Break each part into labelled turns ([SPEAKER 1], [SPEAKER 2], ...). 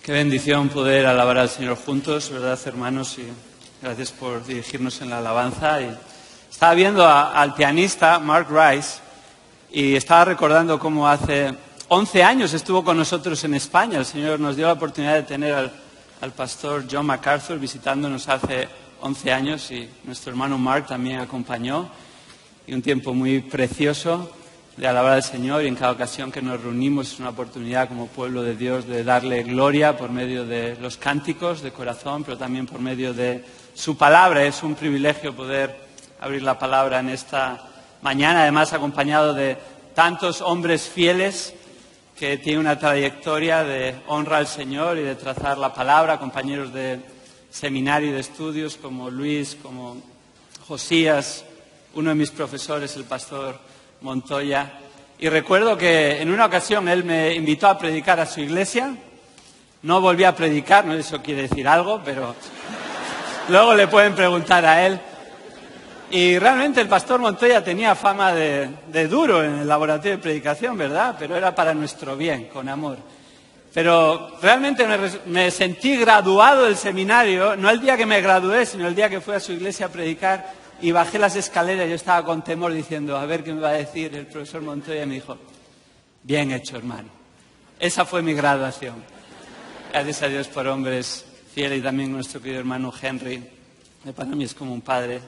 [SPEAKER 1] Qué bendición poder alabar al Señor juntos, ¿verdad, hermanos? Y gracias por dirigirnos en la alabanza. Y estaba viendo al pianista Mark Rice y estaba recordando cómo hace 11 años estuvo con nosotros en España. El Señor nos dio la oportunidad de tener al pastor John MacArthur visitándonos hace 11 años y nuestro hermano Mark también acompañó. Y un tiempo muy precioso de alabar al Señor, y en cada ocasión que nos reunimos es una oportunidad como pueblo de Dios de darle gloria por medio de los cánticos de corazón, pero también por medio de su palabra. Es un privilegio poder abrir la palabra en esta mañana, además acompañado de tantos hombres fieles que tienen una trayectoria de honra al Señor y de trazar la palabra, compañeros de seminario y de estudios como Luis, como Josías, uno de mis profesores, el pastor Montoya. Y recuerdo que en una ocasión él me invitó a predicar a su iglesia. No volví a predicar, no sé si eso quiere decir algo, pero luego le pueden preguntar a él. Y realmente el pastor Montoya tenía fama de duro en el laboratorio de predicación, ¿verdad? Pero era para nuestro bien, con amor. Pero realmente me sentí graduado del seminario, no el día que me gradué, sino el día que fui a su iglesia a predicar. Y bajé las escaleras, yo estaba con temor diciendo, a ver qué me va a decir el profesor Montoya, y me dijo, bien hecho, hermano. Esa fue mi graduación. Gracias a Dios por hombres fieles, y también nuestro querido hermano Henry, que para mí es como un padre,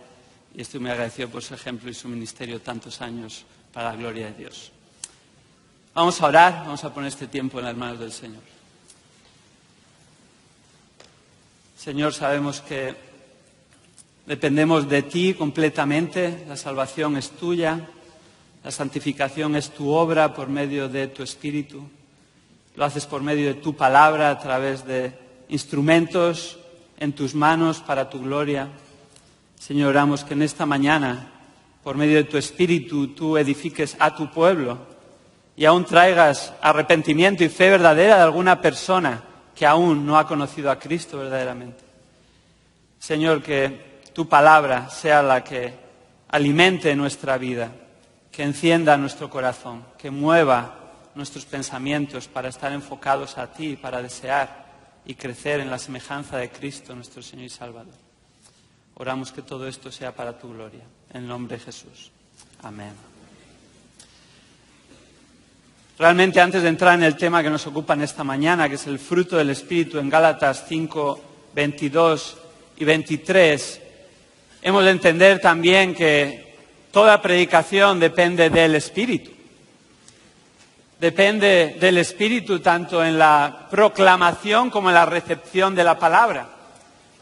[SPEAKER 1] y estoy muy agradecido por su ejemplo y su ministerio tantos años para la gloria de Dios. Vamos a orar, vamos a poner este tiempo en las manos del Señor. Señor, sabemos que dependemos de ti completamente, la salvación es tuya, la santificación es tu obra por medio de tu Espíritu. Lo haces por medio de tu palabra, a través de instrumentos en tus manos para tu gloria. Señor, oramos que en esta mañana, por medio de tu Espíritu, tú edifiques a tu pueblo y aún traigas arrepentimiento y fe verdadera de alguna persona que aún no ha conocido a Cristo verdaderamente. Señor, que tu palabra sea la que alimente nuestra vida, que encienda nuestro corazón, que mueva nuestros pensamientos para estar enfocados a ti, para desear y crecer en la semejanza de Cristo, nuestro Señor y Salvador. Oramos que todo esto sea para tu gloria. En el nombre de Jesús. Amén. Realmente, antes de entrar en el tema que nos ocupa en esta mañana, que es el fruto del Espíritu en Gálatas 5, 22 y 23, hemos de entender también que toda predicación depende del Espíritu. Depende del Espíritu tanto en la proclamación como en la recepción de la palabra.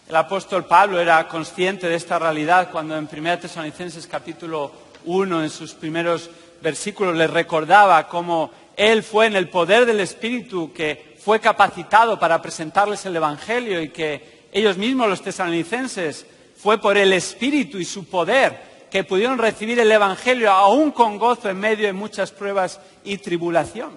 [SPEAKER 1] El apóstol Pablo era consciente de esta realidad cuando en 1 Tesalonicenses capítulo 1, en sus primeros versículos, les recordaba cómo él fue en el poder del Espíritu que fue capacitado para presentarles el Evangelio, y que ellos mismos, los tesalonicenses, fue por el Espíritu y su poder que pudieron recibir el Evangelio aún con gozo en medio de muchas pruebas y tribulación.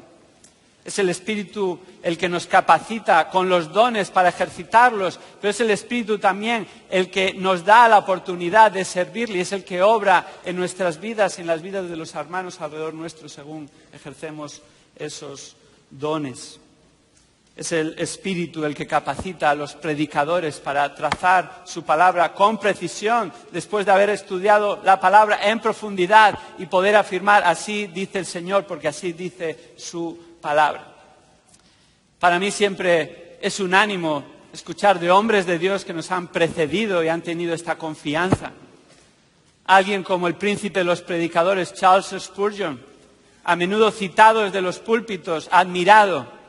[SPEAKER 1] Es el Espíritu el que nos capacita con los dones para ejercitarlos, pero es el Espíritu también el que nos da la oportunidad de servirle, y es el que obra en nuestras vidas y en las vidas de los hermanos alrededor nuestro según ejercemos esos dones. Es el Espíritu el que capacita a los predicadores para trazar su palabra con precisión, después de haber estudiado la palabra en profundidad y poder afirmar, así dice el Señor, porque así dice su palabra. Para mí siempre es un ánimo escuchar de hombres de Dios que nos han precedido y han tenido esta confianza. Alguien como el príncipe de los predicadores, Charles Spurgeon, a menudo citado desde los púlpitos, admirado.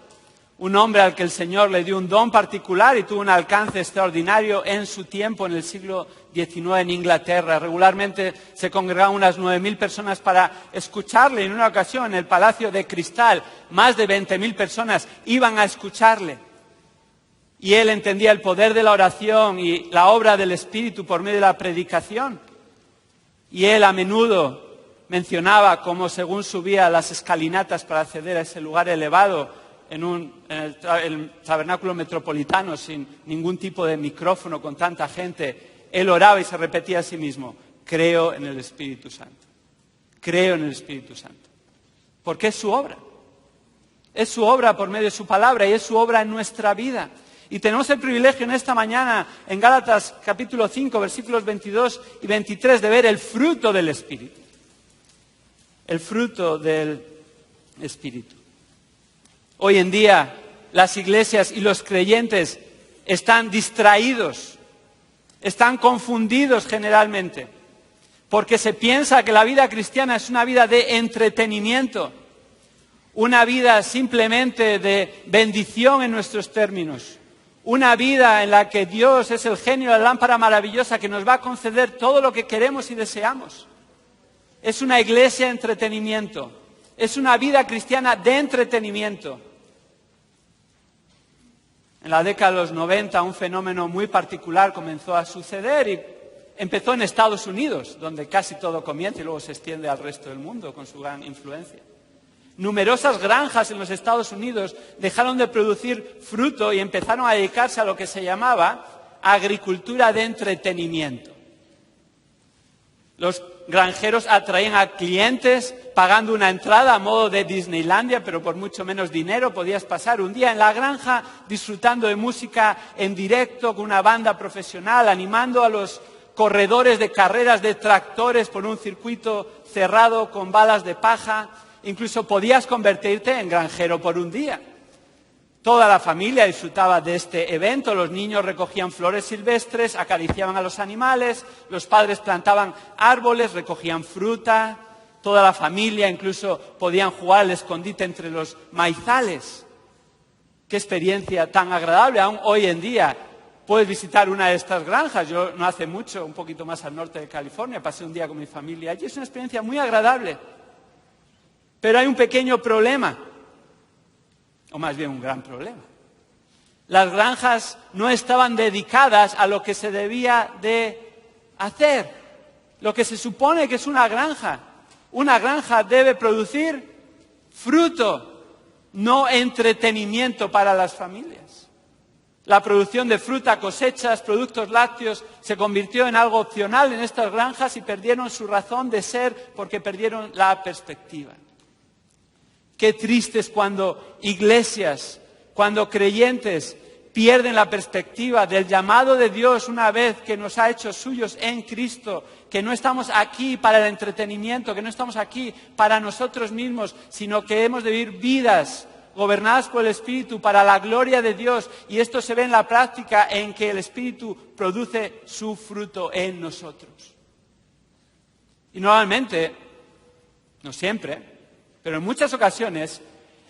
[SPEAKER 1] Un hombre al que el Señor le dio un don particular y tuvo un alcance extraordinario en su tiempo, en el siglo XIX en Inglaterra. Regularmente se congregaban unas 9.000 personas para escucharle. En una ocasión, en el Palacio de Cristal, más de 20.000 personas iban a escucharle. Y él entendía el poder de la oración y la obra del Espíritu por medio de la predicación. Y él a menudo mencionaba cómo, según subía las escalinatas para acceder a ese lugar elevado, en el tabernáculo metropolitano, sin ningún tipo de micrófono, con tanta gente, él oraba y se repetía a sí mismo, creo en el Espíritu Santo, creo en el Espíritu Santo, porque es su obra. Es su obra por medio de su palabra y es su obra en nuestra vida. Y tenemos el privilegio en esta mañana, en Gálatas capítulo 5, versículos 22 y 23, de ver el fruto del Espíritu. El fruto del Espíritu. Hoy en día las iglesias y los creyentes están distraídos, están confundidos generalmente, porque se piensa que la vida cristiana es una vida de entretenimiento, una vida simplemente de bendición en nuestros términos, una vida en la que Dios es el genio de la lámpara maravillosa que nos va a conceder todo lo que queremos y deseamos. Es una iglesia de entretenimiento, es una vida cristiana de entretenimiento. En la década de los 90 un fenómeno muy particular comenzó a suceder y empezó en Estados Unidos, donde casi todo comienza y luego se extiende al resto del mundo con su gran influencia. Numerosas granjas en los Estados Unidos dejaron de producir fruto y empezaron a dedicarse a lo que se llamaba agricultura de entretenimiento. Los granjeros atraían a clientes pagando una entrada a modo de Disneylandia, pero por mucho menos dinero. Podías pasar un día en la granja disfrutando de música en directo con una banda profesional, animando a los corredores de carreras de tractores por un circuito cerrado con balas de paja. Incluso podías convertirte en granjero por un día. Toda la familia disfrutaba de este evento, los niños recogían flores silvestres, acariciaban a los animales, los padres plantaban árboles, recogían fruta, toda la familia incluso podían jugar al escondite entre los maizales. Qué experiencia tan agradable, aún hoy en día puedes visitar una de estas granjas. Yo no hace mucho, un poquito más al norte de California, pasé un día con mi familia allí, es una experiencia muy agradable. Pero hay un pequeño problema. O más bien un gran problema. Las granjas no estaban dedicadas a lo que se debía de hacer. Lo que se supone que es una granja. Una granja debe producir fruto, no entretenimiento para las familias. La producción de fruta, cosechas, productos lácteos se convirtió en algo opcional en estas granjas y perdieron su razón de ser porque perdieron la perspectiva. Qué triste es cuando iglesias, cuando creyentes pierden la perspectiva del llamado de Dios una vez que nos ha hecho suyos en Cristo, que no estamos aquí para el entretenimiento, que no estamos aquí para nosotros mismos, sino que hemos de vivir vidas gobernadas por el Espíritu para la gloria de Dios. Y esto se ve en la práctica en que el Espíritu produce su fruto en nosotros. Y normalmente, no siempre, pero en muchas ocasiones,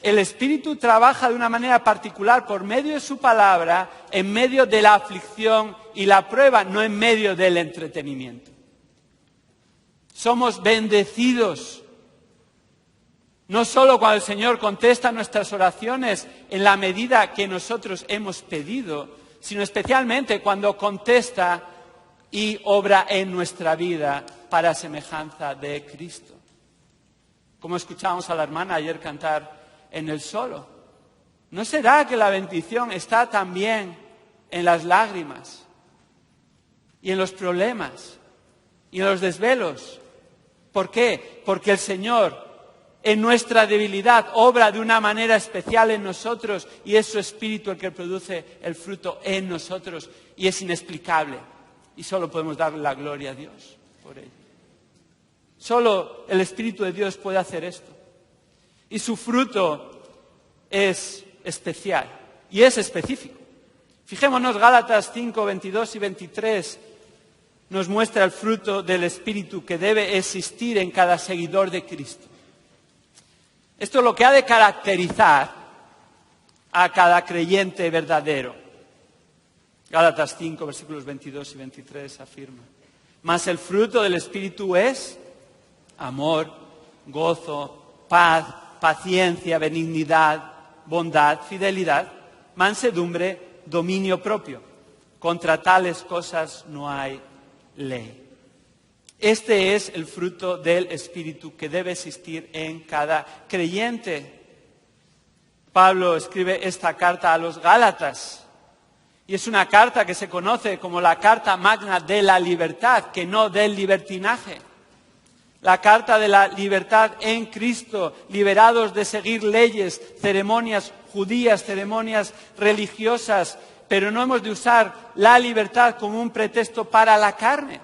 [SPEAKER 1] el Espíritu trabaja de una manera particular por medio de su palabra, en medio de la aflicción y la prueba, no en medio del entretenimiento. Somos bendecidos, no solo cuando el Señor contesta nuestras oraciones en la medida que nosotros hemos pedido, sino especialmente cuando contesta y obra en nuestra vida para semejanza de Cristo. Como escuchábamos a la hermana ayer cantar en el solo. ¿No será que la bendición está también en las lágrimas y en los problemas y en los desvelos? ¿Por qué? Porque el Señor en nuestra debilidad obra de una manera especial en nosotros y es su Espíritu el que produce el fruto en nosotros y es inexplicable y solo podemos darle la gloria a Dios por ello. Solo el Espíritu de Dios puede hacer esto. Y su fruto es especial y es específico. Fijémonos, Gálatas 5, 22 y 23 nos muestra el fruto del Espíritu que debe existir en cada seguidor de Cristo. Esto es lo que ha de caracterizar a cada creyente verdadero. Gálatas 5, versículos 22 y 23 afirma: mas el fruto del Espíritu es amor, gozo, paz, paciencia, benignidad, bondad, fidelidad, mansedumbre, dominio propio. Contra tales cosas no hay ley. Este es el fruto del Espíritu que debe existir en cada creyente. Pablo escribe esta carta a los Gálatas y es una carta que se conoce como la carta magna de la libertad, que no del libertinaje. la carta de la libertad en Cristo, liberados de seguir leyes, ceremonias judías, ceremonias religiosas, pero no hemos de usar la libertad como un pretexto para la carne,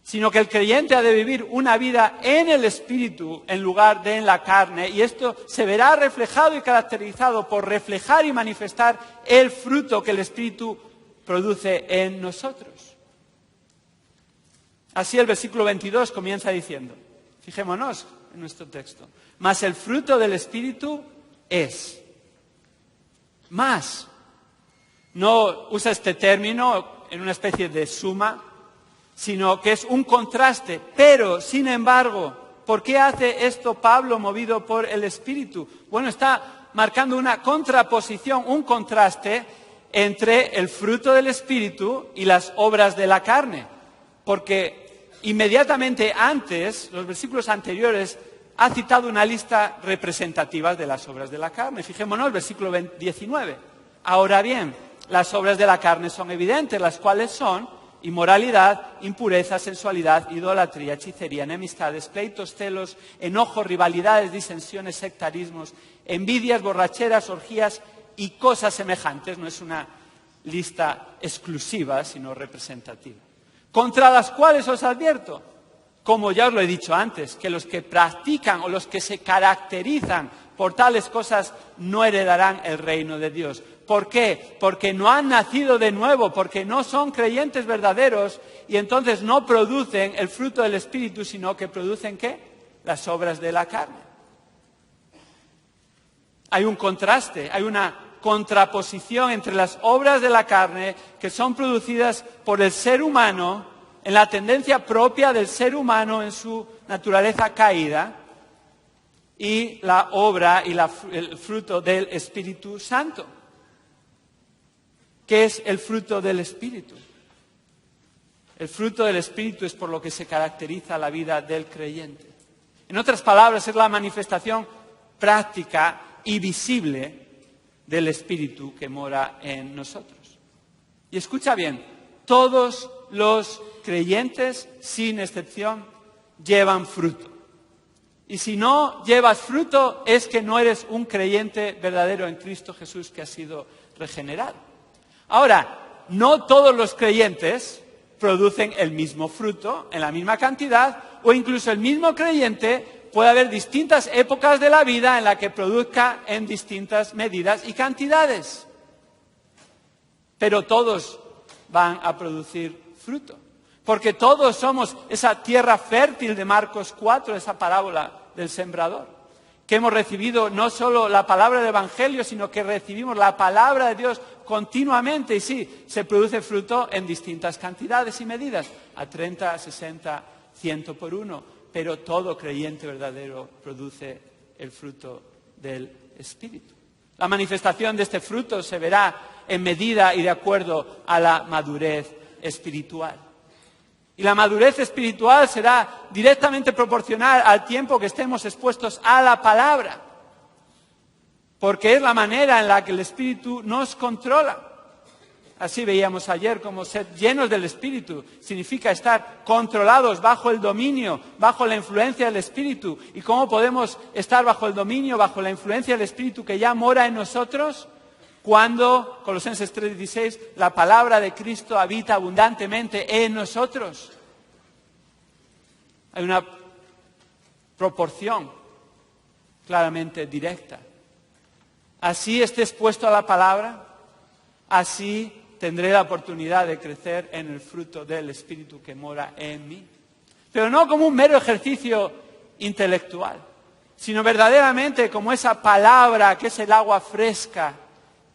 [SPEAKER 1] sino que el creyente ha de vivir una vida en el Espíritu en lugar de en la carne, y esto se verá reflejado y caracterizado por reflejar y manifestar el fruto que el Espíritu produce en nosotros. Así el versículo 22 comienza diciendo, fijémonos en nuestro texto, mas el fruto del Espíritu es más. No usa este término en una especie de suma, sino que es un contraste. Pero, sin embargo, ¿por qué hace esto Pablo movido por el Espíritu? Bueno, está marcando una contraposición, un contraste entre el fruto del Espíritu y las obras de la carne. Porque inmediatamente antes, los versículos anteriores, ha citado una lista representativa de las obras de la carne. Fijémonos, el versículo 19. Ahora bien, las obras de la carne son evidentes, las cuales son inmoralidad, impureza, sensualidad, idolatría, hechicería, enemistades, pleitos, celos, enojos, rivalidades, disensiones, sectarismos, envidias, borracheras, orgías y cosas semejantes. No es una lista exclusiva, sino representativa. Contra las cuales os advierto, como ya os lo he dicho antes, que los que practican o los que se caracterizan por tales cosas no heredarán el reino de Dios. ¿Por qué? Porque no han nacido de nuevo, porque no son creyentes verdaderos y entonces no producen el fruto del Espíritu, sino que producen ¿qué? Las obras de la carne. Hay un contraste, hay una contraposición entre las obras de la carne que son producidas por el ser humano, en la tendencia propia del ser humano en su naturaleza caída, y la obra y el fruto del Espíritu Santo. ¿Qué es el fruto del Espíritu? El fruto del Espíritu es por lo que se caracteriza la vida del creyente. En otras palabras, es la manifestación práctica y visible del Espíritu que mora en nosotros. Y escucha bien, todos los creyentes, sin excepción, llevan fruto. Y si no llevas fruto, es que no eres un creyente verdadero en Cristo Jesús que ha sido regenerado. Ahora, no todos los creyentes producen el mismo fruto en la misma cantidad, o incluso el mismo creyente puede haber distintas épocas de la vida en la que produzca en distintas medidas y cantidades. Pero todos van a producir fruto, porque todos somos esa tierra fértil de Marcos 4, esa parábola del sembrador, que hemos recibido no solo la palabra del Evangelio, sino que recibimos la palabra de Dios continuamente. Y sí, se produce fruto en distintas cantidades y medidas, a 30, a 60, 100 por uno. Pero todo creyente verdadero produce el fruto del Espíritu. La manifestación de este fruto se verá en medida y de acuerdo a la madurez espiritual. Y la madurez espiritual será directamente proporcional al tiempo que estemos expuestos a la palabra, porque es la manera en la que el Espíritu nos controla. Así veíamos ayer como ser llenos del Espíritu significa estar controlados bajo el dominio, bajo la influencia del Espíritu. ¿Y cómo podemos estar bajo el dominio, bajo la influencia del Espíritu que ya mora en nosotros? Cuando, Colosenses 3:16, la palabra de Cristo habita abundantemente en nosotros. Hay una proporción claramente directa. Así esté expuesto a la palabra, así tendré la oportunidad de crecer en el fruto del Espíritu que mora en mí. Pero no como un mero ejercicio intelectual, sino verdaderamente como esa palabra que es el agua fresca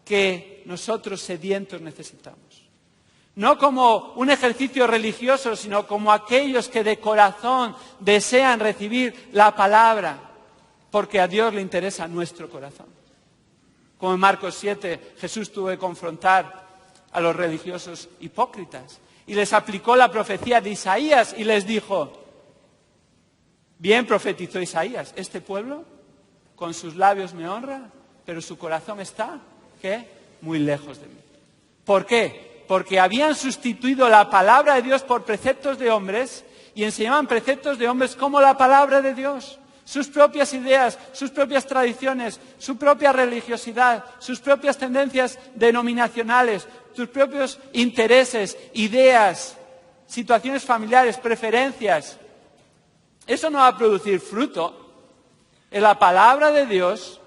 [SPEAKER 1] que nosotros sedientos necesitamos. No como un ejercicio religioso, sino como aquellos que de corazón desean recibir la palabra, porque a Dios le interesa nuestro corazón. Como en Marcos 7, Jesús tuvo que confrontar a los religiosos hipócritas y les aplicó la profecía de Isaías y les dijo, bien profetizó Isaías, este pueblo con sus labios me honra, pero su corazón está, ¿qué? Muy lejos de mí. ¿Por qué? Porque habían sustituido la palabra de Dios por preceptos de hombres y enseñaban preceptos de hombres como la palabra de Dios, sus propias ideas, sus propias tradiciones, su propia religiosidad, sus propias tendencias denominacionales, sus propios intereses, ideas, situaciones familiares, preferencias. Eso no va a producir fruto. Es la palabra de Dios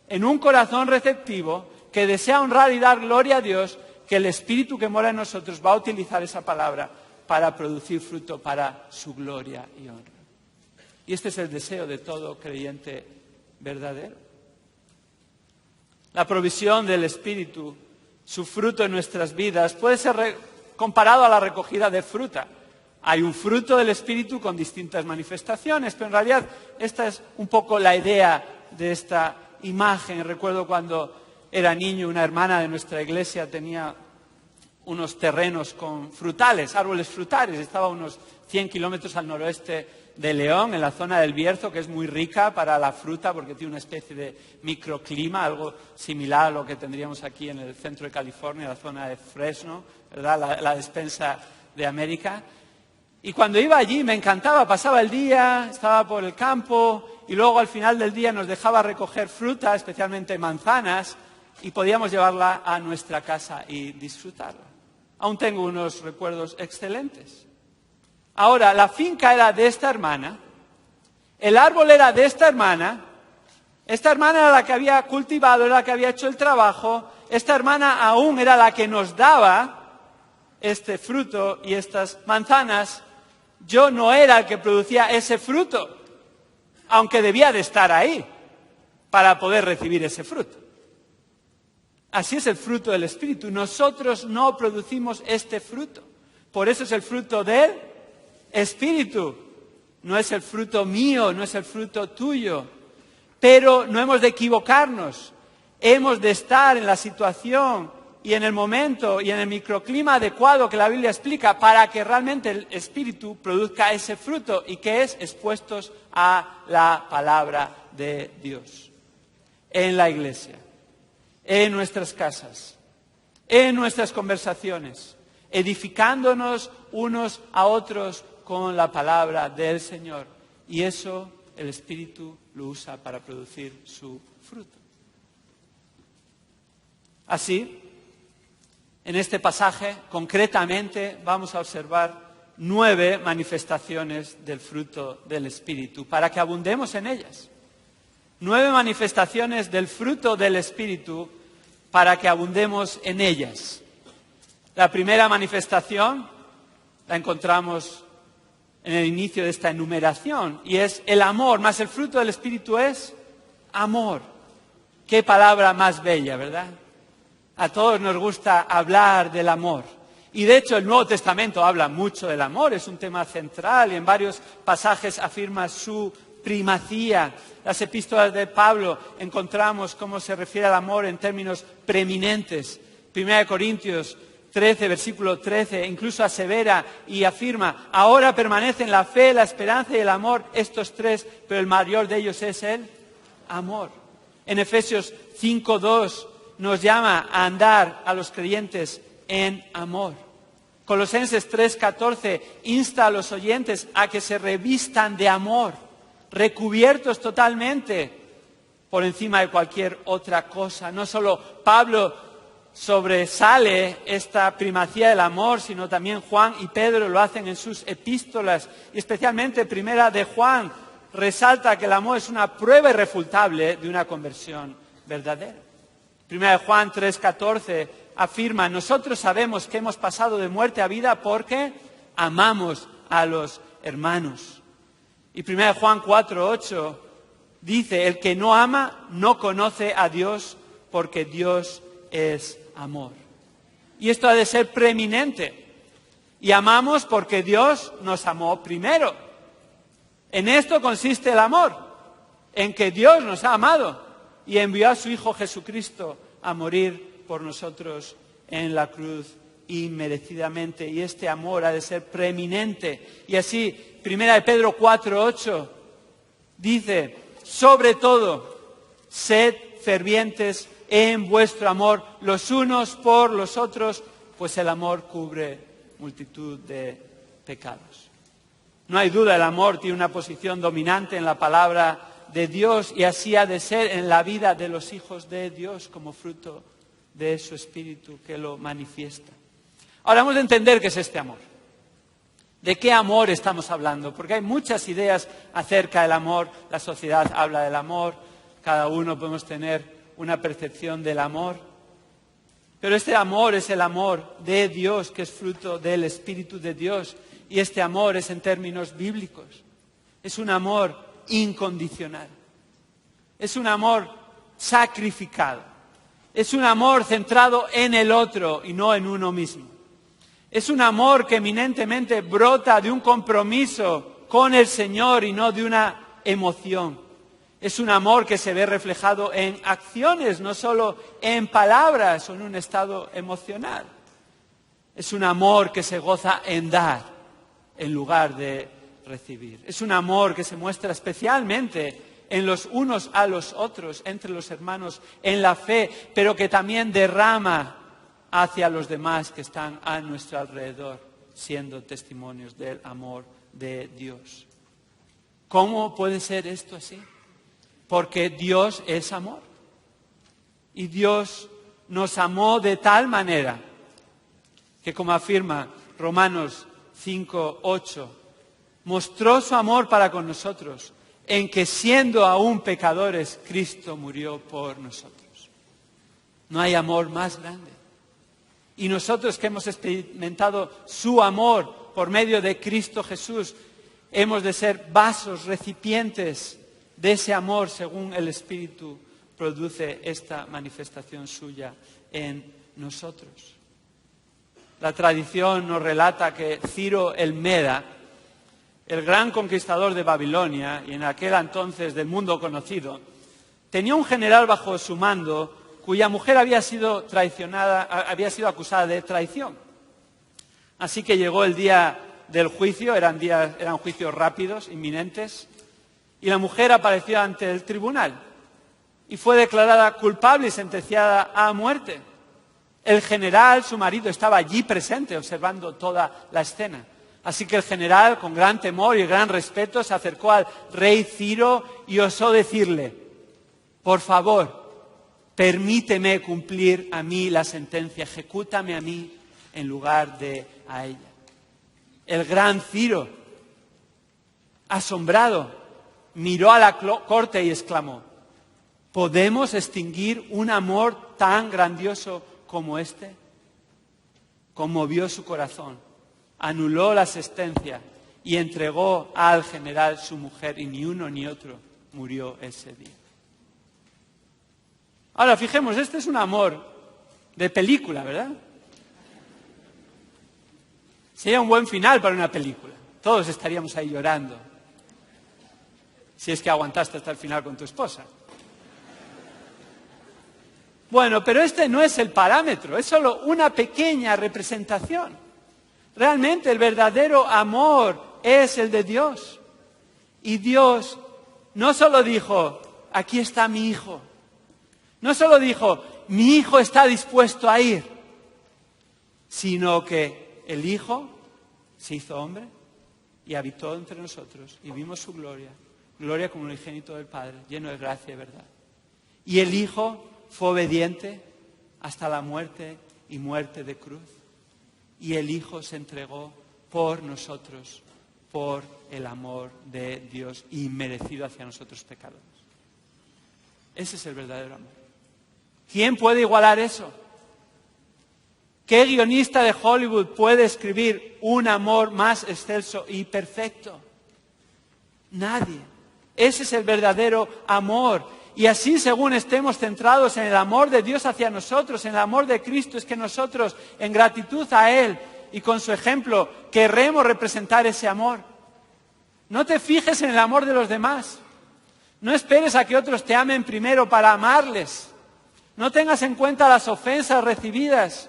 [SPEAKER 1] en un corazón receptivo que desea honrar y dar gloria a Dios, que el Espíritu que mora en nosotros va a utilizar esa palabra para producir fruto para su gloria y honra. Y este es el deseo de todo creyente verdadero. La provisión del Espíritu, su fruto en nuestras vidas, puede ser comparado a la recogida de fruta. Hay un fruto del Espíritu con distintas manifestaciones, pero en realidad esta es un poco la idea de esta imagen. Recuerdo cuando era niño, una hermana de nuestra iglesia tenía unos terrenos con frutales, árboles frutales. Estaba a unos 100 kilómetros al noroeste de León, en la zona del Bierzo, que es muy rica para la fruta porque tiene una especie de microclima, algo similar a lo que tendríamos aquí en el centro de California, la zona de Fresno, ¿verdad? La despensa de América. Y cuando iba allí me encantaba, pasaba el día, estaba por el campo y luego al final del día nos dejaba recoger fruta, especialmente manzanas, y podíamos llevarla a nuestra casa y disfrutarla. Aún tengo unos recuerdos excelentes. Ahora, la finca era de esta hermana, el árbol era de esta hermana era la que había cultivado, era la que había hecho el trabajo, esta hermana aún era la que nos daba este fruto y estas manzanas. Yo no era el que producía ese fruto, aunque debía de estar ahí para poder recibir ese fruto. Así es el fruto del Espíritu. Nosotros no producimos este fruto. Por eso es el fruto del Espíritu. No es el fruto mío, no es el fruto tuyo. Pero no hemos de equivocarnos. Hemos de estar en la situación y en el momento y en el microclima adecuado que la Biblia explica para que realmente el Espíritu produzca ese fruto y que es expuestos a la palabra de Dios. En la iglesia, en nuestras casas, en nuestras conversaciones, edificándonos unos a otros con la palabra del Señor. Y eso el Espíritu lo usa para producir su fruto. Así, en este pasaje, concretamente, vamos a observar 9 manifestaciones del fruto del Espíritu, para que abundemos en ellas. 9 manifestaciones del fruto del Espíritu, para que abundemos en ellas. La primera manifestación la encontramos en el inicio de esta enumeración, y es el amor, más el fruto del Espíritu es amor. Qué palabra más bella, ¿verdad? A todos nos gusta hablar del amor. Y de hecho el Nuevo Testamento habla mucho del amor, es un tema central y en varios pasajes afirma su primacía. Las epístolas de Pablo encontramos cómo se refiere al amor en términos preeminentes. 1 Corintios 13, versículo 13, incluso asevera y afirma: ahora permanecen la fe, la esperanza y el amor, estos 3, pero el mayor de ellos es el amor. En Efesios 5:2 nos llama a andar a los creyentes en amor. Colosenses 3:14 insta a los oyentes a que se revistan de amor, recubiertos totalmente por encima de cualquier otra cosa. No solo Pablo sobresale esta primacía del amor, sino también Juan y Pedro lo hacen en sus epístolas, y especialmente Primera de Juan resalta que el amor es una prueba irrefutable de una conversión verdadera. Primera de Juan 3:14 afirma: nosotros sabemos que hemos pasado de muerte a vida porque amamos a los hermanos. Y Primera de Juan 4:8 dice: el que no ama no conoce a Dios, porque Dios es amor. Y esto ha de ser preeminente. Y amamos porque Dios nos amó primero. En esto consiste el amor, en que Dios nos ha amado y envió a su Hijo Jesucristo a morir por nosotros en la cruz inmerecidamente. Y este amor ha de ser preeminente. Y así, 1 Pedro 4:8 dice: sobre todo, sed fervientes en vuestro amor los unos por los otros, pues el amor cubre multitud de pecados. No hay duda, el amor tiene una posición dominante en la palabra de Dios y así ha de ser en la vida de los hijos de Dios como fruto de su Espíritu que lo manifiesta. Ahora hemos de entender qué es este amor. ¿De qué amor estamos hablando? Porque hay muchas ideas acerca del amor. La sociedad habla del amor. Cada uno podemos tener una percepción del amor. Pero este amor es el amor de Dios, que es fruto del Espíritu de Dios. Y este amor es en términos bíblicos. Es un amor incondicional. Es un amor sacrificado. Es un amor centrado en el otro y no en uno mismo. Es un amor que eminentemente brota de un compromiso con el Señor y no de una emoción. Es un amor que se ve reflejado en acciones, no solo en palabras o en un estado emocional. Es un amor que se goza en dar en lugar de recibir. Es un amor que se muestra especialmente en los unos a los otros, entre los hermanos, en la fe, pero que también derrama hacia los demás que están a nuestro alrededor, siendo testimonios del amor de Dios. ¿Cómo puede ser esto así? Porque Dios es amor. Y Dios nos amó de tal manera que, como afirma Romanos 5:8, mostró su amor para con nosotros, en que siendo aún pecadores, Cristo murió por nosotros. No hay amor más grande. Y nosotros que hemos experimentado su amor por medio de Cristo Jesús, hemos de ser vasos, recipientes de ese amor según el Espíritu produce esta manifestación suya en nosotros. La tradición nos relata que Ciro el Meda, el gran conquistador de Babilonia y en aquel entonces del mundo conocido, tenía un general bajo su mando cuya mujer había sido acusada de traición. Así que llegó el día del juicio, eran juicios rápidos, inminentes, y la mujer apareció ante el tribunal y fue declarada culpable y sentenciada a muerte. El general, su marido, estaba allí presente observando toda la escena. Así que el general, con gran temor y gran respeto, se acercó al rey Ciro y osó decirle: por favor, permíteme cumplir a mí la sentencia, ejecútame a mí en lugar de a ella. El gran Ciro, asombrado, miró a la corte y exclamó: ¿podemos extinguir un amor tan grandioso como este? Conmovió su corazón, anuló la sentencia y entregó al general su mujer, y ni uno ni otro murió ese día. Ahora, fijemos, este es un amor de película, ¿verdad? Sería un buen final para una película. Todos estaríamos ahí llorando. Si es que aguantaste hasta el final con tu esposa. Bueno, pero este no es el parámetro, es solo una pequeña representación. Realmente el verdadero amor es el de Dios. Y Dios no solo dijo: aquí está mi hijo. No solo dijo: mi hijo está dispuesto a ir. Sino que el Hijo se hizo hombre y habitó entre nosotros y vimos su gloria. Gloria como el unigénito del Padre, lleno de gracia y verdad. Y el Hijo fue obediente hasta la muerte y muerte de cruz. Y el Hijo se entregó por nosotros, por el amor de Dios inmerecido hacia nosotros pecadores. Ese es el verdadero amor. ¿Quién puede igualar eso? ¿Qué guionista de Hollywood puede escribir un amor más excelso y perfecto? Nadie. Ese es el verdadero amor. Y así, según estemos centrados en el amor de Dios hacia nosotros, en el amor de Cristo, es que nosotros, en gratitud a Él y con su ejemplo, querremos representar ese amor. No te fijes en el amor de los demás. No esperes a que otros te amen primero para amarles. No tengas en cuenta las ofensas recibidas.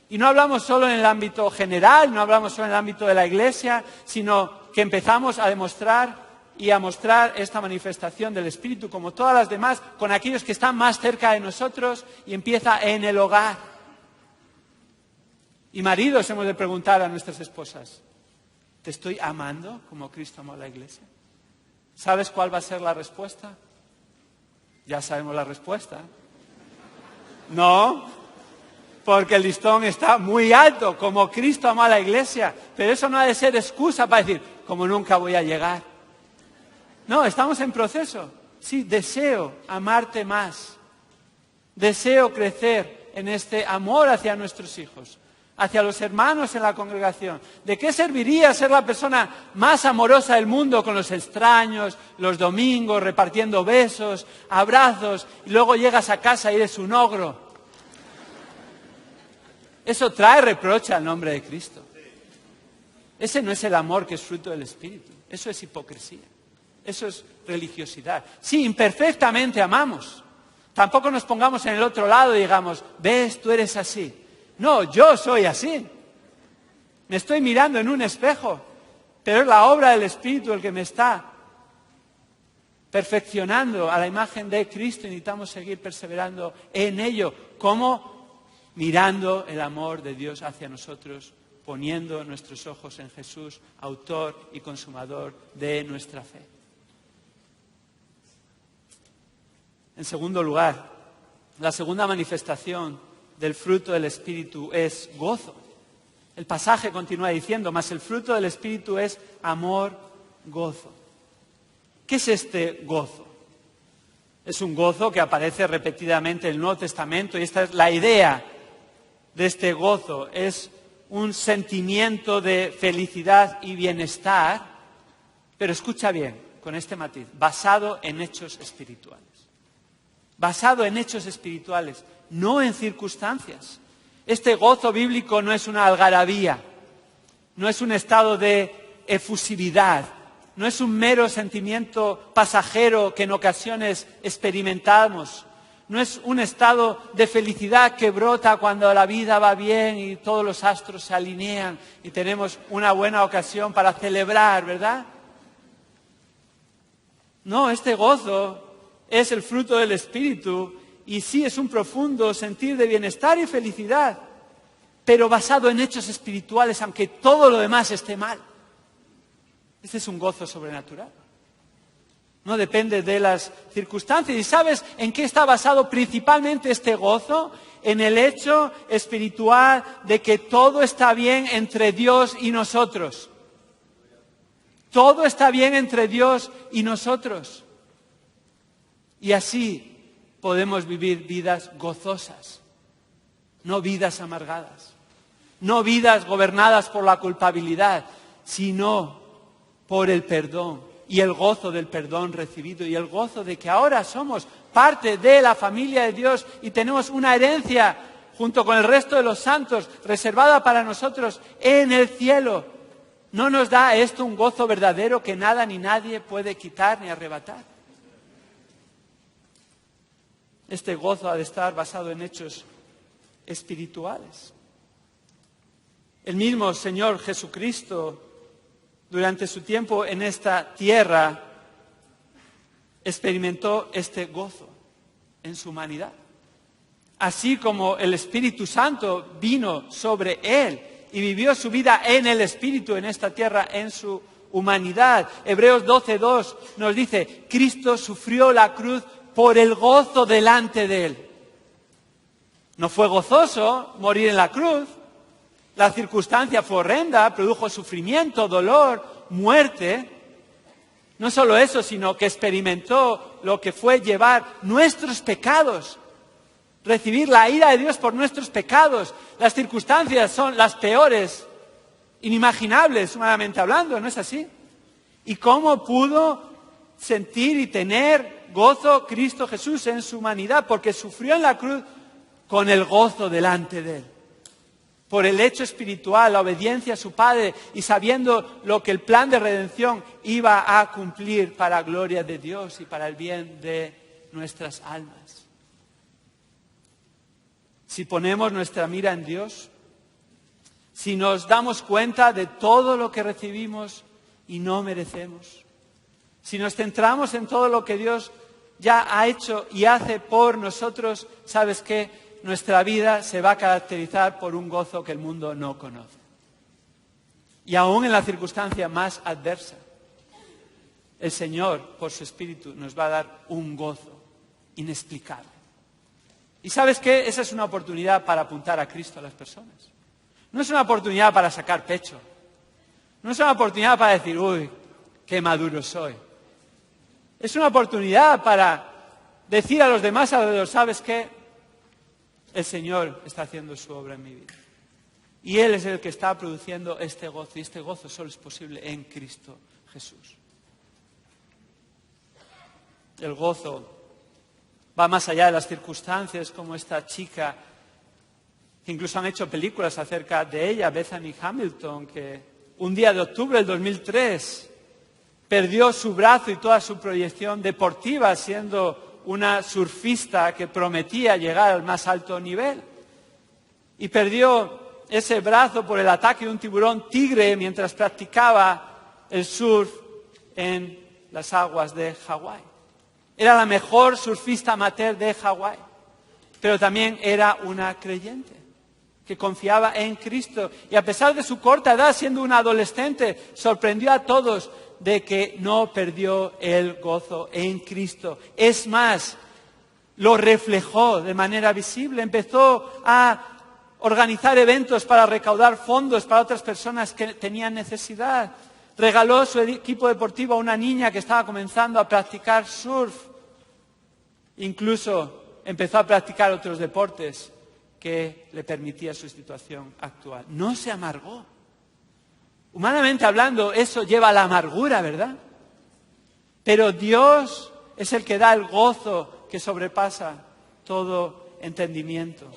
[SPEAKER 1] Y no hablamos solo en el ámbito general, no hablamos solo en el ámbito de la Iglesia, sino que empezamos a demostrar y a mostrar esta manifestación del Espíritu, como todas las demás, con aquellos que están más cerca de nosotros, y empieza en el hogar. Y maridos, hemos de preguntar a nuestras esposas: ¿Te estoy amando como Cristo amó a la iglesia? ¿Sabes cuál va a ser la respuesta? Ya sabemos la respuesta. No, porque el listón está muy alto, como Cristo amó a la iglesia. Pero eso no ha de ser excusa para decir, como nunca voy a llegar. No, estamos en proceso. Sí, deseo amarte más. Deseo crecer en este amor hacia nuestros hijos, hacia los hermanos en la congregación. ¿De qué serviría ser la persona más amorosa del mundo con los extraños, los domingos, repartiendo besos, abrazos, y luego llegas a casa y eres un ogro? Eso trae reproche al nombre de Cristo. Ese no es el amor que es fruto del Espíritu. Eso es hipocresía. Eso es religiosidad. Sí, imperfectamente amamos. Tampoco nos pongamos en el otro lado y digamos, ves, tú eres así. No, yo soy así. Me estoy mirando en un espejo, pero es la obra del Espíritu el que me está perfeccionando a la imagen de Cristo y necesitamos seguir perseverando en ello. ¿Cómo? Mirando el amor de Dios hacia nosotros, poniendo nuestros ojos en Jesús, autor y consumador de nuestra fe. En segundo lugar, la segunda manifestación del fruto del Espíritu es gozo. El pasaje continúa diciendo, mas el fruto del Espíritu es amor, gozo. ¿Qué es este gozo? Es un gozo que aparece repetidamente en el Nuevo Testamento y esta es la idea de este gozo. Es un sentimiento de felicidad y bienestar, pero escucha bien, con este matiz, basado en hechos espirituales. Basado en hechos espirituales, no en circunstancias. Este gozo bíblico no es una algarabía, no es un estado de efusividad, no es un mero sentimiento pasajero que en ocasiones experimentamos, no es un estado de felicidad que brota cuando la vida va bien y todos los astros se alinean y tenemos una buena ocasión para celebrar, ¿verdad? No, este gozo es el fruto del Espíritu y sí es un profundo sentir de bienestar y felicidad, pero basado en hechos espirituales, aunque todo lo demás esté mal. Este es un gozo sobrenatural. No depende de las circunstancias. ¿Y sabes en qué está basado principalmente este gozo? En el hecho espiritual de que todo está bien entre Dios y nosotros. Todo está bien entre Dios y nosotros. Y así podemos vivir vidas gozosas, no vidas amargadas, no vidas gobernadas por la culpabilidad, sino por el perdón y el gozo del perdón recibido y el gozo de que ahora somos parte de la familia de Dios y tenemos una herencia junto con el resto de los santos reservada para nosotros en el cielo. ¿No nos da esto un gozo verdadero que nada ni nadie puede quitar ni arrebatar? Este gozo ha de estar basado en hechos espirituales. El mismo Señor Jesucristo, durante su tiempo en esta tierra, experimentó este gozo en su humanidad. Así como el Espíritu Santo vino sobre Él y vivió su vida en el Espíritu en esta tierra, en su humanidad. Hebreos 12:2 nos dice, Cristo sufrió la cruz por el gozo delante de Él. No fue gozoso morir en la cruz. La circunstancia fue horrenda, produjo sufrimiento, dolor, muerte. No solo eso, sino que experimentó lo que fue llevar nuestros pecados, recibir la ira de Dios por nuestros pecados. Las circunstancias son las peores, inimaginables, humanamente hablando, ¿no es así? ¿Y cómo pudo sentir y tener gozo Cristo Jesús en su humanidad? Porque sufrió en la cruz con el gozo delante de Él. Por el hecho espiritual, la obediencia a su Padre y sabiendo lo que el plan de redención iba a cumplir para la gloria de Dios y para el bien de nuestras almas. Si ponemos nuestra mira en Dios, si nos damos cuenta de todo lo que recibimos y no merecemos, si nos centramos en todo lo que Dios ya ha hecho y hace por nosotros, ¿sabes qué? Nuestra vida se va a caracterizar por un gozo que el mundo no conoce. Y aún en la circunstancia más adversa, el Señor, por su Espíritu, nos va a dar un gozo inexplicable. ¿Y sabes qué? Esa es una oportunidad para apuntar a Cristo a las personas. No es una oportunidad para sacar pecho. No es una oportunidad para decir, uy, qué maduro soy. Es una oportunidad para decir a los demás alrededor, ¿sabes qué? El Señor está haciendo su obra en mi vida. Y Él es el que está produciendo este gozo. Y este gozo solo es posible en Cristo Jesús. El gozo va más allá de las circunstancias, como esta chica, que incluso han hecho películas acerca de ella, Bethany Hamilton, que un día de octubre del 2003 perdió su brazo y toda su proyección deportiva siendo una surfista que prometía llegar al más alto nivel. Y perdió ese brazo por el ataque de un tiburón tigre mientras practicaba el surf en las aguas de Hawái. Era la mejor surfista amateur de Hawái, pero también era una creyente que confiaba en Cristo. Y a pesar de su corta edad, siendo una adolescente, sorprendió a todos de que no perdió el gozo en Cristo. Es más, lo reflejó de manera visible. Empezó a organizar eventos para recaudar fondos para otras personas que tenían necesidad. Regaló su equipo deportivo a una niña que estaba comenzando a practicar surf. Incluso empezó a practicar otros deportes que le permitía su situación actual. No se amargó. Humanamente hablando, eso lleva a la amargura, ¿verdad? Pero Dios es el que da el gozo que sobrepasa todo entendimiento.